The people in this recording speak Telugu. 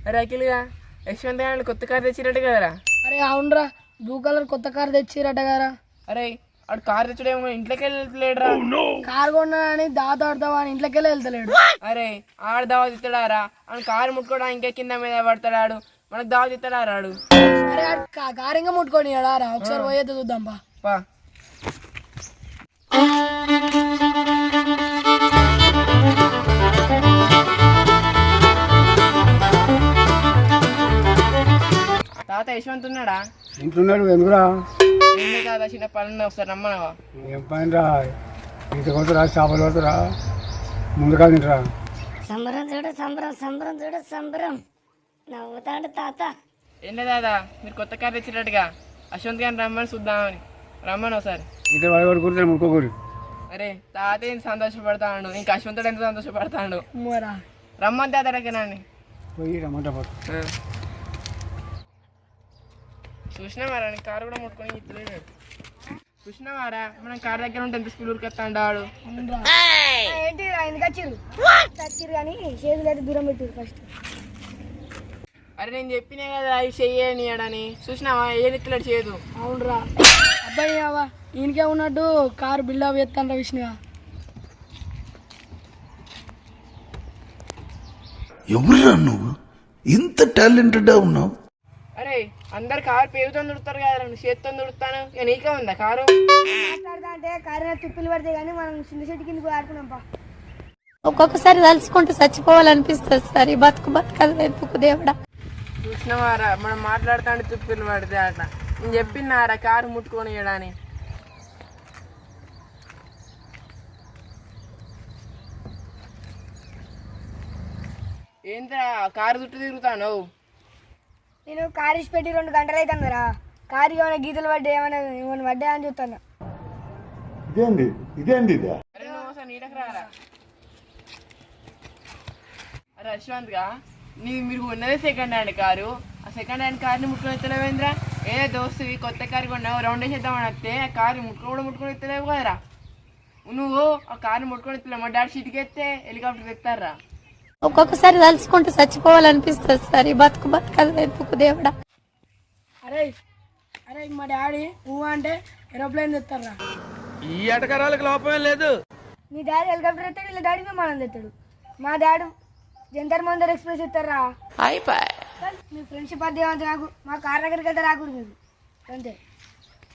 అరే అఖిల్గా యశ్వంత్ గారు కొత్త కార్ తెచ్చినట్టు కదరా? అరే అవునరా, బ్లూ కలర్ కొత్త కార్ తెచ్చిరట కదా. అరే ఆడు కార్ తెచ్చుడేమో ఇంట్లోకి వెళ్తలేడురా. కార్ కొన్నాడని దావత్ ఆడతావా అని ఇంట్లోకి వెళ్తలేడు. అరే ఆడు దావత్ ఇస్తాడారా? ఆడు కారు ముట్టుకోవడానికి కింద మీద పడతాడు, మనకు దావత్ ఇస్తాడా రాడు? అరే కార్ ఇంకా ముట్టుకొని రా, ఒకసారి పోయేది చూద్దాం పా. తాత యశ్వంత్ ఉన్నాడా? ఇంటున్నాడు. ఎందుకురా? ఏంటి తాత, చిన్న పనున్నా, ఒకసారి రమ్మనవా? ఏం పని రా? ఈత కొడుతురా, చేపలు కొడుతురా, ముందుగా తింటరా. సంబరం చూడు, సంబరం సంబరం చూడు, సంబరం నవ్వుతాడు తాత. ఏంటి తాత, మీరు కొత్త కార్ తెచ్చినట్టుగా యశ్వంత్ గారిని రమ్మని చూద్దామని. రమ్మని ఒకసారి. ఈత వాడు కూర్చొని ముట్టుకోకూరి. అరే తాత ఎంత సంతోషపడతాడు, ఇంకా యశ్వంతుడు ఎంత సంతోషపడతాడు. రమ్మని తాత దగ్గరాన్ని పోయి రమ్మంట పోతు. చూసినావారా, నీ కారు కూడా ముట్టుకొని ఇట్లేదు. చూసినావారా, మనం కారు దగ్గర ఉంటే ఎంత స్పీడ్ ఉరికొస్తాడు. ఏంటి ఎందుకు వచ్చిర్రు కానీ చేతులు అయితే దూరం పెట్టారు ఫస్ట్. అరే నేను చెప్పినా కదా అవి చెయ్యని అడని. చూసినావా ఏది ఎత్తులాడు చేయదు. అవునరా అబ్బాయి, ఈయనకే ఉన్నట్టు కారు బిల్డప్ చేస్తాను రా విష్ణుగా. ఎవరురా నువ్వు? ఇంత టాలెంటెడ్ ఉన్నావు? అరే అందరు కారు పేరుతో దుడుతారు కదా, నువ్వు చేతితో దుడుతాను. ఇక నీకే ఉందా కారు? మాట్లాడతా అంటే కారు తుప్పులు పడితే కానీ మనం చిన్న చెట్టు కింద ఆడుకున్నాం. ఒక్కొక్కసారి తలుచుకుంటూ చచ్చిపోవాలనిపిస్తుంది సార్. ఈ బతుకు బతకదు ఎందుకు దేవుడా. చూసినావారా, మనం మాట్లాడుతాంటే తుప్పులు పడితే అట్లా. నేను చెప్పినారా కారు ముట్టుకొని ఇవ్వడాని. ఏంట్రా కారు చుట్టూ తిరుగుతాను? నేను కారు ఇచ్చి పెట్టి 2 గంటలు అవుతాను కదా. కారు ఏమైనా గీతలు పడ్డా, ఏమైనా పడ్డా అని చూస్తాను. అరే నువ్వు ఒకసారి నీడకు రారా. అరే యశ్వంత్ గా, మీరు ఉన్నదే సెకండ్ హ్యాండ్ కారు. ఆ సెకండ్ హ్యాండ్ కార్ని ముట్టుకొని ఎత్తలేవేంద్రా? ఏదో దోస్తువి కొత్త కారు కొన్నావు, రౌండ్ వేసేద్దామని వస్తే ఆ కారు ముట్టుకొని ఎత్తలేవు కదరా. నువ్వు ఆ కార్ని ముట్టుకొని ఎత్తలేవు, మా డాడీ సీటుకి ఎత్తే హెలికాప్టర్ ఎత్తారా. ఒక్కొక్కసారి తలుచుకుంటూ చచ్చిపోవాలనిపిస్తుంది సార్. ఈ బతుకు బతకదు ఎందుకు దేవుడా. అరే అరే మా డాడీ అంటే ఏరోప్లేన్ తెస్తారా. ఈ ఎటకరాలకు లోపమే లేదు. మీ డాడీ హెలికాప్టర్ ఎత్తాడు, వీళ్ళ డాడీ విమానం తెస్తాడు. మా డాడీ జంతర్ మందర్ ఎక్స్ప్రెస్ ఇస్తారా. మీ ఫ్రెండ్షిప్ అదే నాకు మా కార్ దగ్గరికి వెళ్తే రాకూడదు మీరు అంతే.